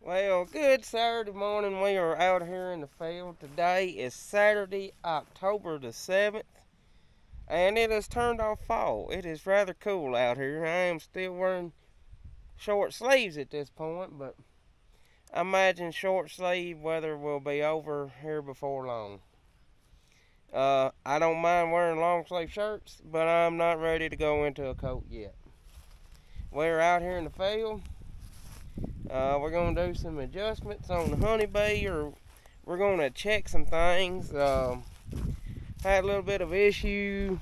Well, good Saturday morning. We are out here in the field. Today is Saturday, October the 7th, and it has turned off fall. It is rather cool out here. I am still wearing short sleeves at this point, but I imagine short sleeve weather will be over here before long. I don't mind wearing long sleeve shirts, but I'm not ready to go into a coat yet. We're out here in the field. We're going to do some adjustments on the honeybee, or we're going to check some things. Had a little bit of issue.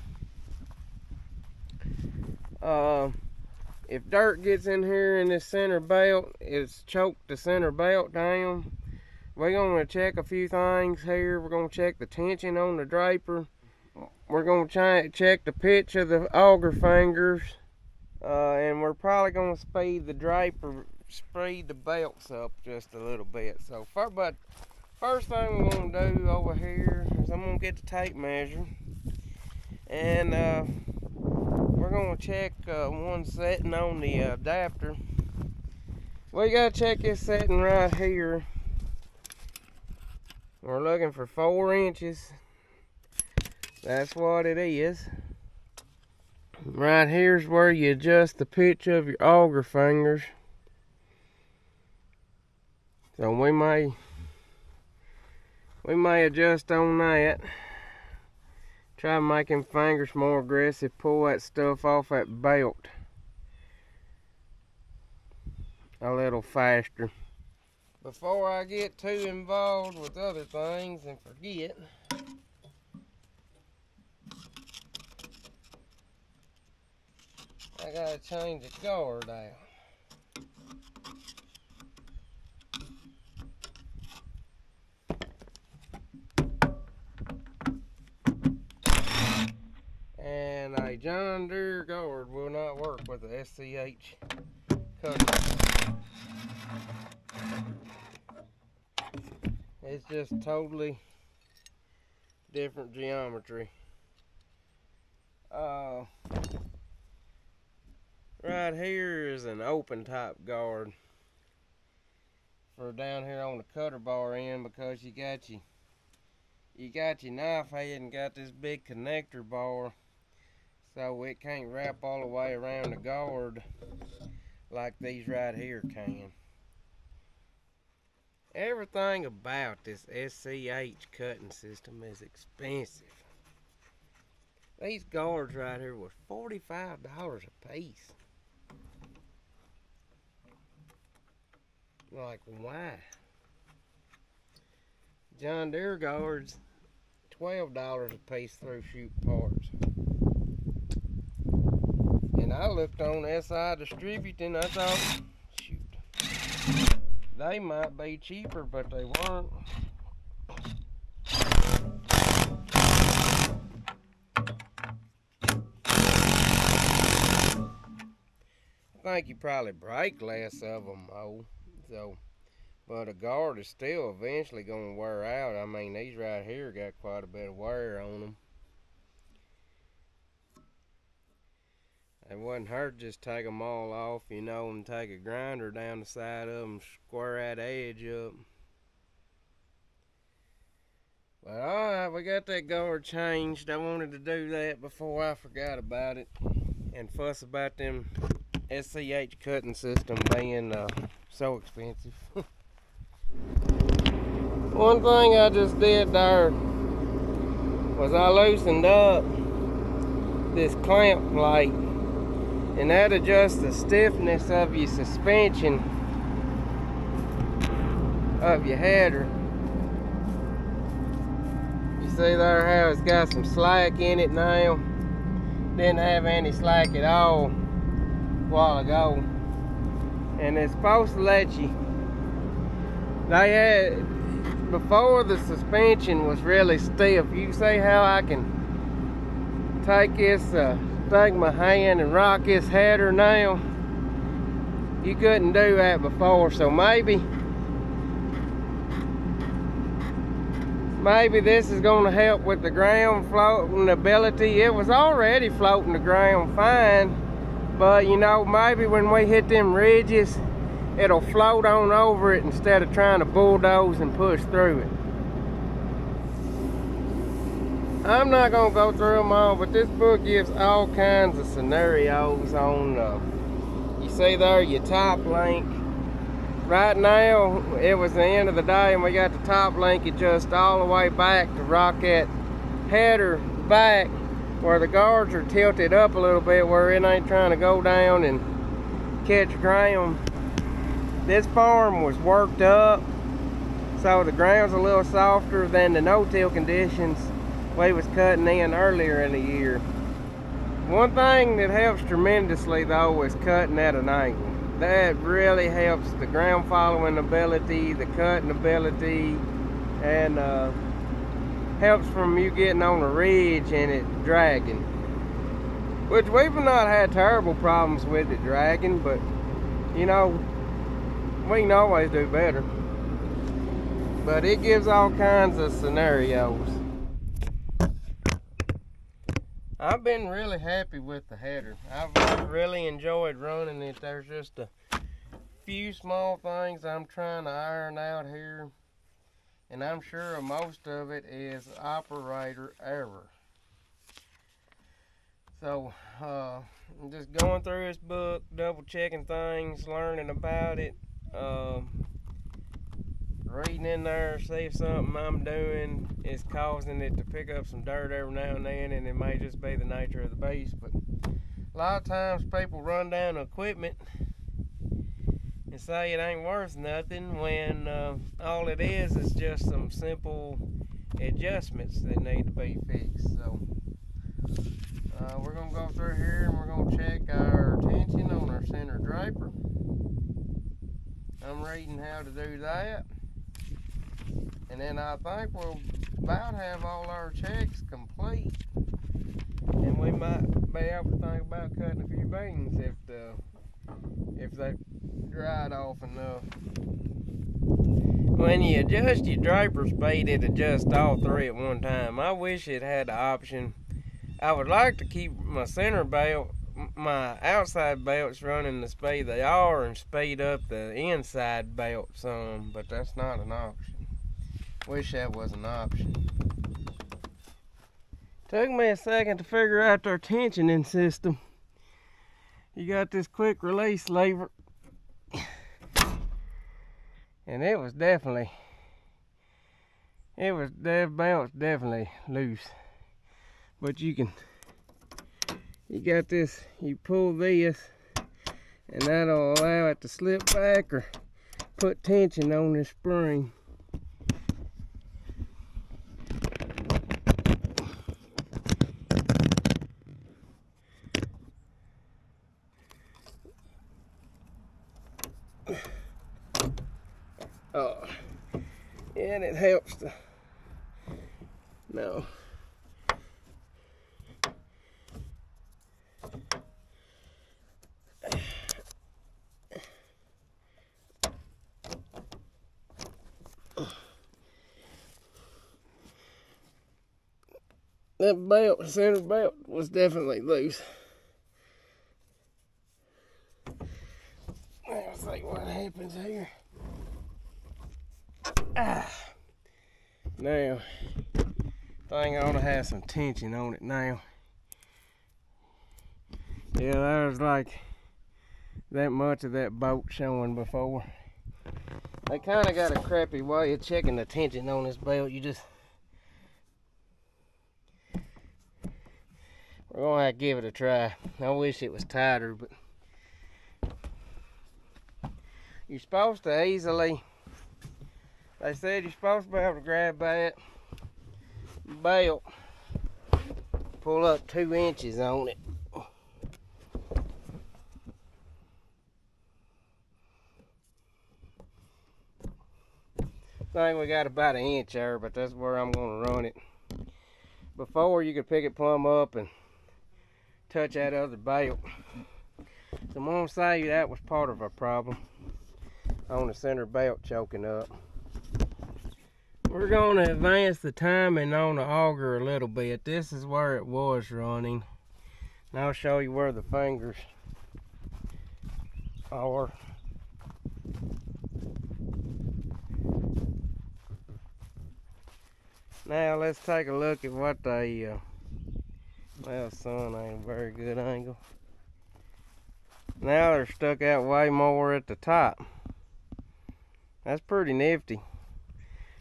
If dirt gets in here in this center belt, it's choked the center belt down. We're going to check a few things here. We're going to check the tension on the draper. We're going to check the pitch of the auger fingers. And we're probably going to speed the belts up just a little bit. So, first thing we're going to do over here is I'm going to get the tape measure. And we're going to check one setting on the adapter. We got to check this setting right here. We're looking for 4 inches. That's what it is. Right here's where you adjust the pitch of your auger fingers. So we may adjust on that. Try to make them fingers more aggressive. Pull that stuff off that belt a little faster. Before I get too involved with other things and forget, I gotta change the guard out. And a John Deere guard will not work with the SCH cutter. It's just totally different geometry. Right here is an open top guard for down here on the cutter bar end, because you got your knife head and got this big connector bar, so it can't wrap all the way around the guard like these right here can. Everything about this SCH cutting system is expensive. These guards right here were $45 a piece. Like, why? John Deere guards, $12 a piece through shoot parts. And I looked on SI Distributing, I thought, shoot, they might be cheaper, but they weren't. I think you probably break less of them, though. But a guard is still eventually going to wear out. I mean, these right here got quite a bit of wear on them. It wouldn't hurt just take them all off, you know, and take a grinder down the side of them, square that edge up. But alright, we got that guard changed. I wanted to do that before I forgot about it and fuss about them SCH cutting system being so expensive. One thing I just did there was I loosened up this clamp plate, and that adjusts the stiffness of your suspension of your header. You see there how it's got some slack in it now? Didn't have any slack at all a while ago. And it's supposed to let you, they had, before the suspension was really stiff. You see how I can take this, take my hand and rock this header now? You couldn't do that before, so maybe this is going to help with the ground floating ability. It was already floating the ground fine, but you know, maybe when we hit them ridges, it'll float on over it instead of trying to bulldoze and push through it. I'm not gonna go through them all, but this book gives all kinds of scenarios on, you see there, your top link. Right now, it was the end of the day and we got the top link adjust all the way back to rock that header back where the guards are tilted up a little bit where it ain't trying to go down and catch ground. This farm was worked up, so the ground's a little softer than the no-till conditions we was cutting in earlier in the year. One thing that helps tremendously though is cutting at an angle. That really helps the ground following ability, the cutting ability, and helps from you getting on a ridge and it dragging. Which we've not had terrible problems with it dragging, but you know, we can always do better. But it gives all kinds of scenarios. I've been really happy with the header. I've really enjoyed running it. There's just a few small things I'm trying to iron out here, and I'm sure most of it is operator error. So I'm just going through this book, double checking things, learning about it, reading in there, see if something I'm doing is causing it to pick up some dirt every now and then, and it may just be the nature of the beast. But a lot of times people run down equipment and say it ain't worth nothing when all it is just some simple adjustments that need to be fixed. So we're going to go through here and we're going to check our tension on our center draper. I'm reading how to do that. And then I think we'll about have all our checks complete. And we might be able to think about cutting a few beans if they dried off enough. When you adjust your draper speed, it adjusts all three at one time. I wish it had the option. I would like to keep my center belt, my outside belts running the speed they are and speed up the inside belt some, but that's not an option. Wish that was an option. Took me a second to figure out their tensioning system. You got this quick release lever, and that belt's definitely loose. But you got this, you pull this, and that'll allow it to slip back or put tension on this spring. Oh, and it helps to, no. That belt, center belt, was definitely loose. Let's see what happens here. Now, thing ought to have some tension on it now. Yeah, there's like that much of that bolt showing before. They kind of got a crappy way of checking the tension on this belt. We're gonna have to give it a try. I wish it was tighter, but you're supposed to easily, they said you're supposed to be able to grab that belt, pull up 2 inches on it. I think we got about 1 inch there, but that's where I'm gonna run it. Before, you could pick it plumb up and touch that other belt. So I'm gonna say that was part of our problem on the center belt choking up. We're gonna advance the timing on the auger a little bit. This is where it was running. And I'll show you where the fingers are. Now let's take a look at what they, well, sun ain't a very good angle. Now they're stuck out way more at the top. That's pretty nifty.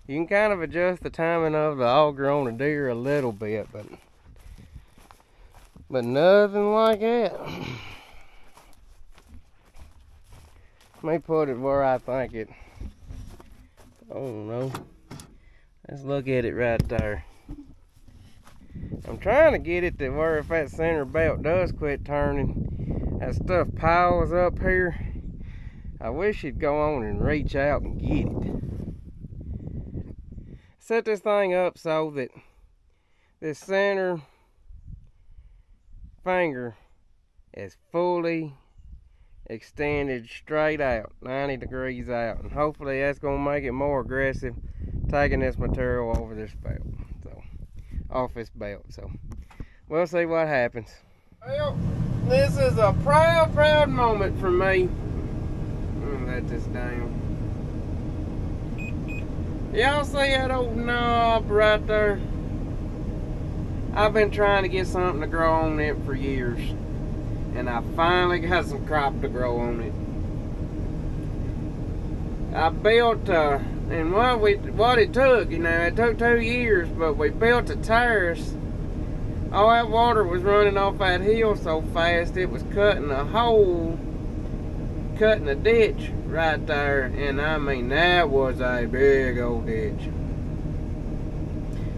You can kind of adjust the timing of the auger on the deer a little bit, but nothing like that. Let me put it where I think it, oh no. Let's look at it right there. I'm trying to get it to where if that center belt does quit turning, that stuff piles up here. I wish it'd go on and reach out and get it. Set this thing up so that this center finger is fully extended straight out, 90 degrees out, and hopefully that's going to make it more aggressive taking this material over this belt, so off this belt. So we'll see what happens. Well, this is a proud moment for me. Let me let this down. Y'all see that old knob right there? I've been trying to get something to grow on it for years, and I finally got some crop to grow on it. I built, and what it took, you know, it took 2 years, but we built a terrace. All that water was running off that hill so fast, it was cutting a hole, cutting a ditch right there, and I mean, that was a big old ditch.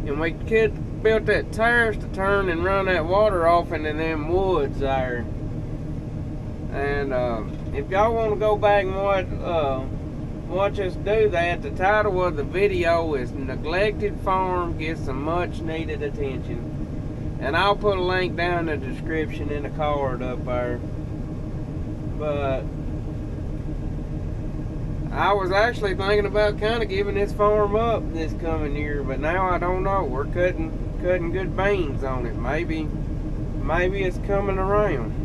And we could built that terrace to turn and run that water off into them woods there. And if y'all want to go back and watch us do that, the title of the video is Neglected Farm Gets Some Much Needed Attention. And I'll put a link down in the description in the card up there. But I was actually thinking about kind of giving this farm up this coming year, but now I don't know. We're cutting good beans on it. Maybe it's coming around.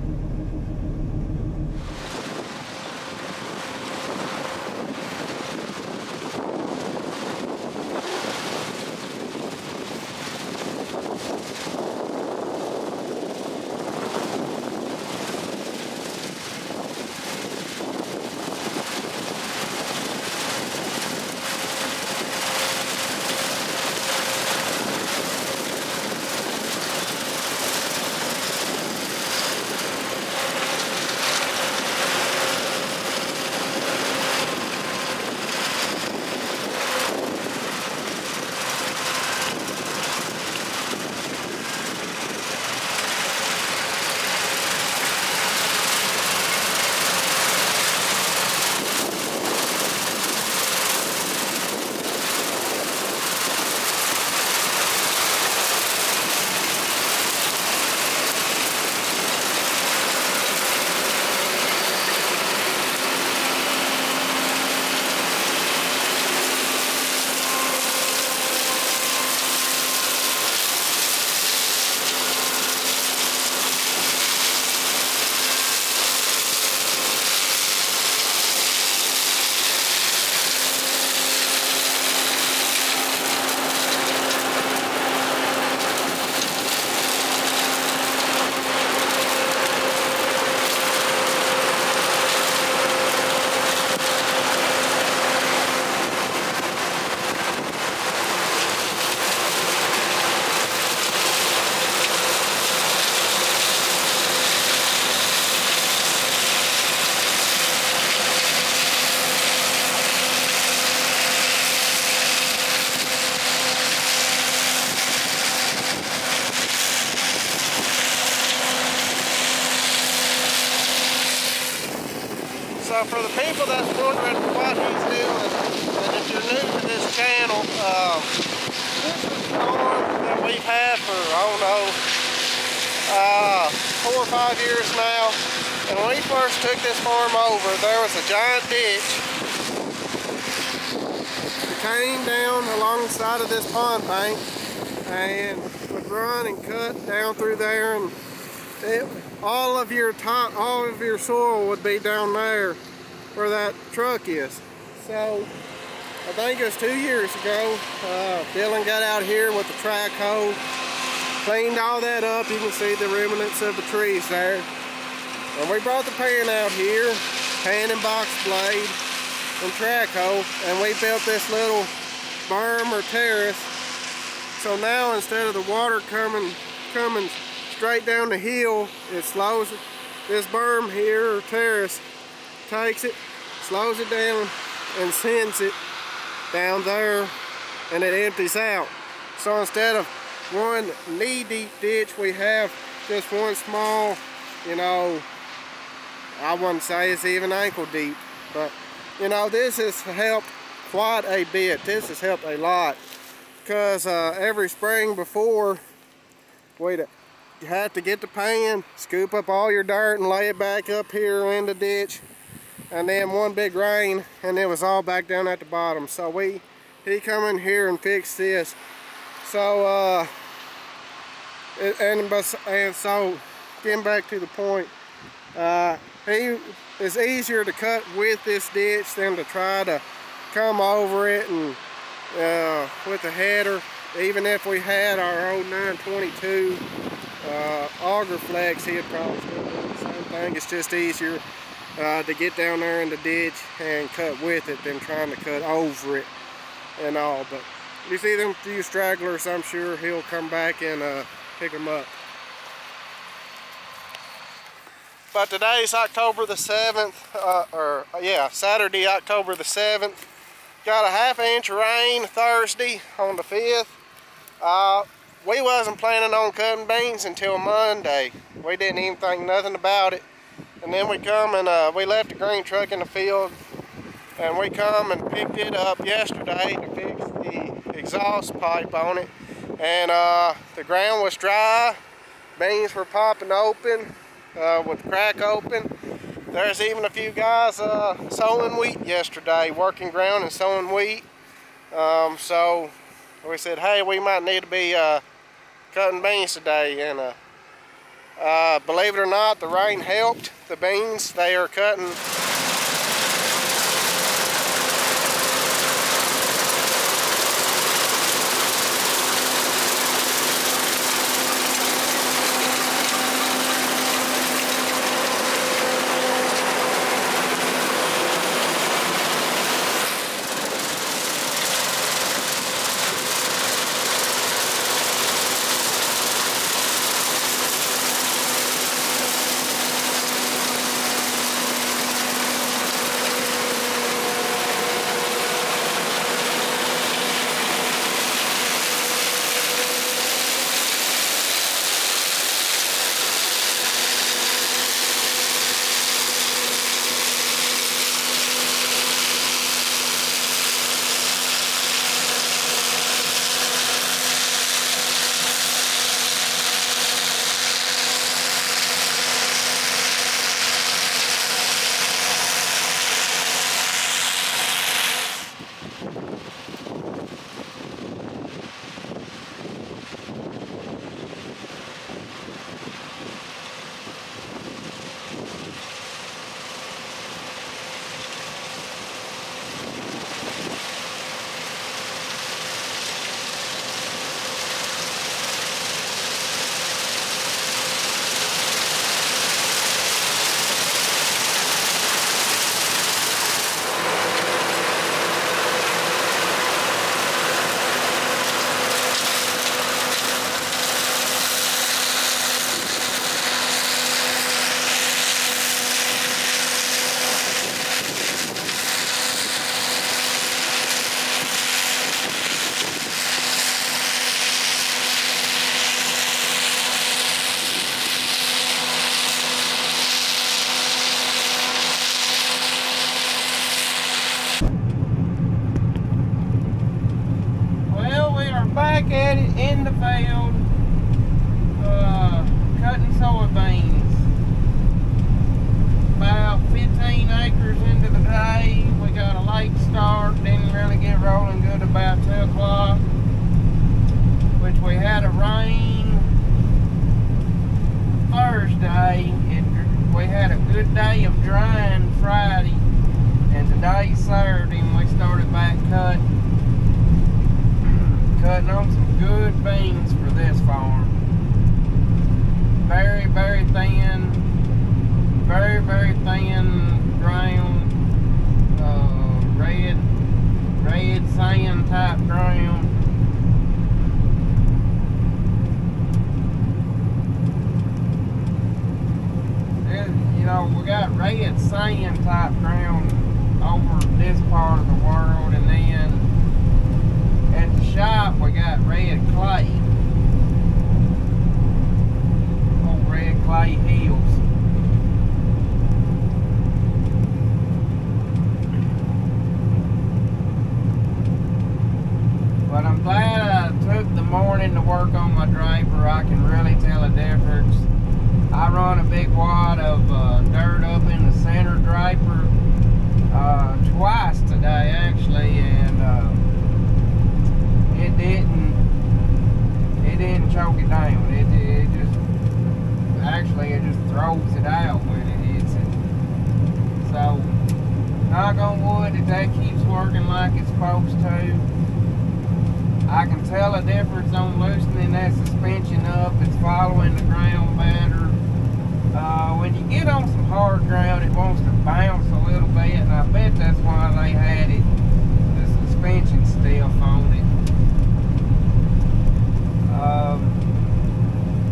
So for the people that's wondering what he's doing, and if you're new to this channel, this is a farm that we've had for, I don't know, 4 or 5 years now. And when we first took this farm over, there was a giant ditch that came down along the side of this pond bank and would run and cut down through there, and all of your soil would be down there where that truck is. So I think it was 2 years ago. Dylan got out here with the track hoe, cleaned all that up. You can see the remnants of the trees there. And we brought the pan out here, pan and box blade and track hoe, and we built this little berm or terrace. So now instead of the water coming straight down the hill, it slows it. This berm here or terrace takes it, slows it down, and sends it down there, and it empties out. So instead of one knee-deep ditch, we have just one small, you know, I wouldn't say it's even ankle deep, but you know, this has helped quite a bit. This has helped a lot, because every spring before, we'd have to get the pan, scoop up all your dirt and lay it back up here in the ditch, and then one big rain and it was all back down at the bottom. So he come in here and fixed this. So and so getting back to the point, it's easier to cut with this ditch than to try to come over it and with the header. Even if we had our old 922 auger flex, he'd probably still do the same thing. It's just easier to get down there in the ditch and cut with it than trying to cut over it and all. But you see them few stragglers, I'm sure he'll come back and pick them up. But today's October the 7th, Saturday, October the 7th. Got a ½ inch of rain Thursday on the 5th. We wasn't planning on cutting beans until Monday. We didn't even think nothing about it. And then we come and we left the green truck in the field, and we come and picked it up yesterday to fix the exhaust pipe on it. And the ground was dry, beans were popping open. With the crack open. There's even a few guys sowing wheat yesterday, working ground and sowing wheat. So we said, hey, we might need to be cutting beans today. And believe it or not, the rain helped the beans. They are cutting. Back at it in the field, cutting soybeans. About 15 acres into the day, we got a late start. Didn't really get rolling good about 2 o'clock, which we had a rain Thursday. We had a good day of drying Friday, and today's Saturday, and we started back cutting on some good beans for this farm. Very, very thin ground, red sand type ground. You know, we got red sand type ground over this part of the world, and then at the shop we got red clay. Old red clay hills. But I'm glad I took the morning to work on my draper. I can really tell a difference. I run a big wad of dirt up in the center draper twice today actually, and it didn't choke it down. It just throws it out when it hits it. So knock on wood that keeps working like it's supposed to. I can tell a difference on loosening that suspension up. It's following the ground better. When you get on some hard ground, it wants to bounce a little bit, and I bet that's why they had it, the suspension stiff on it.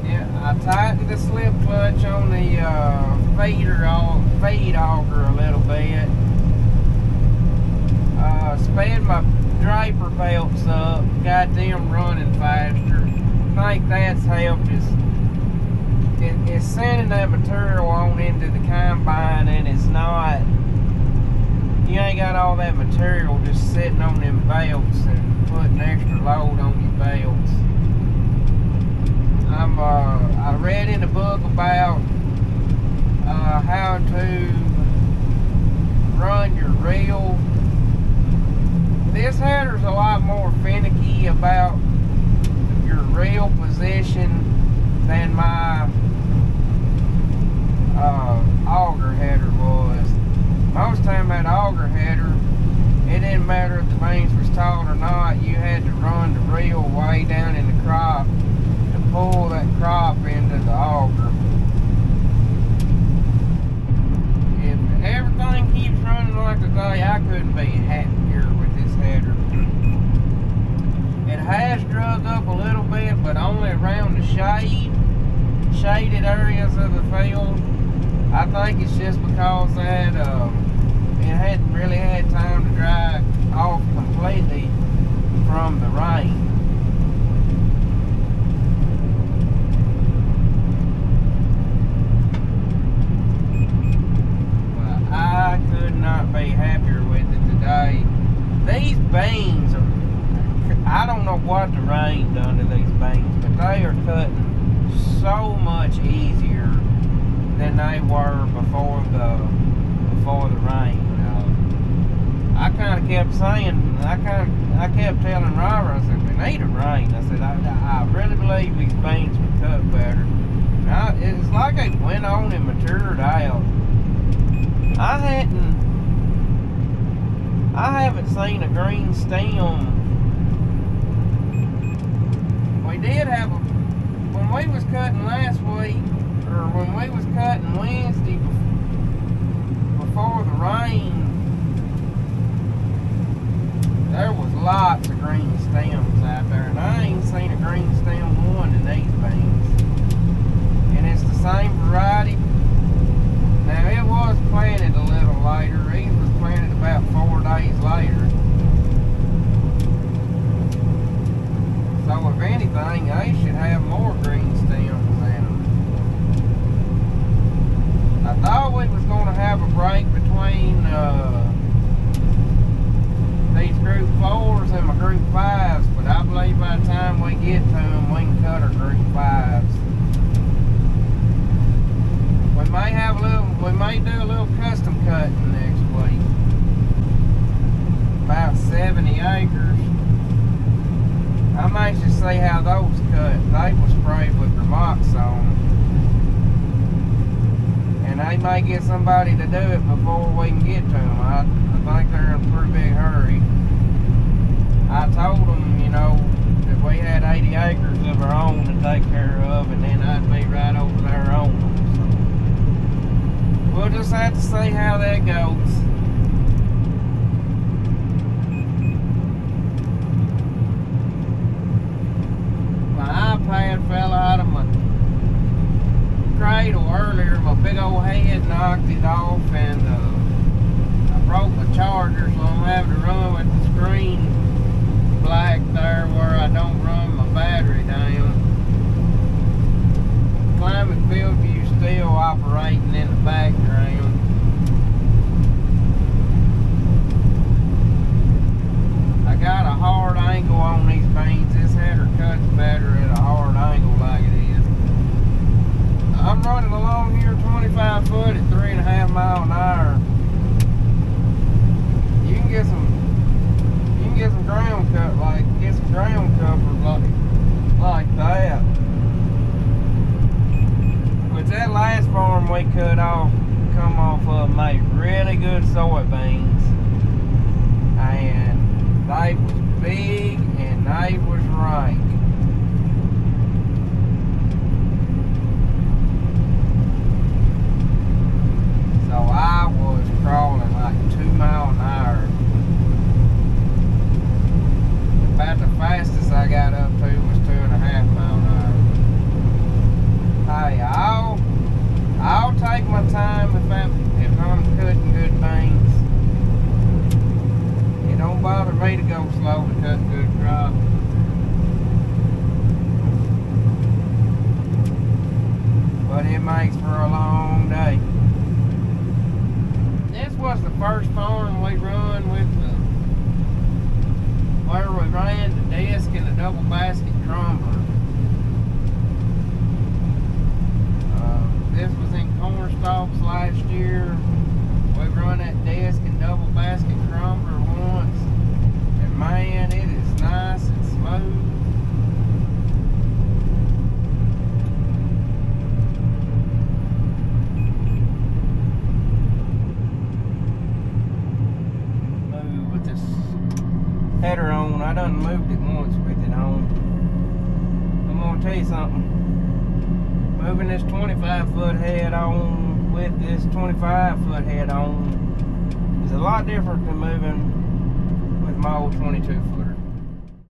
Yeah, I tightened the slip clutch on the feed auger a little bit. Sped my draper belts up, got them running faster. I think that's helped us. It's sending that material on into the combine, and it's not, you ain't got all that material just sitting on them belts and putting extra load on your belts. I read in the book about how to run your reel. This header's a lot more finicky about your reel position than my auger header was. Most time that auger header, it didn't matter if the beans was tall or not, you had to run the reel way down in the crop to pull that crop into the auger. If everything keeps running like today, I couldn't be happier with this header. It has drug up a little bit, but only around the shaded areas of the field. I think it's just because that it hadn't really had time to dry off completely from the rain. Well, I could not be happier with it today. These beans are, I don't know what the rain done to these beans, but they are cutting so much easier than they were before the rain. I kind of kept saying, I kept telling Robert, I said, we need a rain. I said, I really believe these beans would cut better. Now, it's like they went on and matured out. I haven't seen a green stem. We did have a, when we was cutting last week, or when we was cutting Wednesday before the rain, there was lots of green stems out there, and I ain't seen a green stem one in these beans. And it's the same variety. Now it was planted a little later. It was planted about 4 days later. So if anything, they should have more green stems in them. I thought we was going to have a break between these group 4s and my group 5s, but I believe by the time we get to them, we can cut our group 5s. We may do a little custom cutting next week. About 70 acres. I'm anxious to see how those cut. They were sprayed with Remoxone. And they may get somebody to do it before we can get to them. I think they're in a pretty big hurry. acres of her own to take care of, and then I'd be right over there on them. So we'll just have to see how that goes. My iPad fell out of my cradle earlier. My big old head knocked it off, and I broke my charger, so I'm having to run with the screen black there where I don't run my battery down. Climate field view still operating in the background. I got a hard angle on these beans. This header cuts better at a hard angle like it is. I'm running along here 25 foot at 3.5 miles an hour. You can get some ground cut, get some ground cover like that. Which that last farm we cut off, come off of, made really good soybeans. And they was big and they was rank. So I was crawling like 2 miles an hour. About the fastest I got up to was 2.5 miles an hour. Hey, I'll take my time if I'm cutting good beans. It don't bother me to go slow to cut good crop. But it makes for a long day. This was the first farm we run with where we ran the disc and the double basket crumbler. This was in corn stalks last year. We run that disc and double basket crumbler once, and man, it is nice and smooth. With this header on, I done moved it once with it on. I'm gonna tell you something. Moving this 25-foot head on with this 25-foot head on is a lot different than moving with my old 22-foot.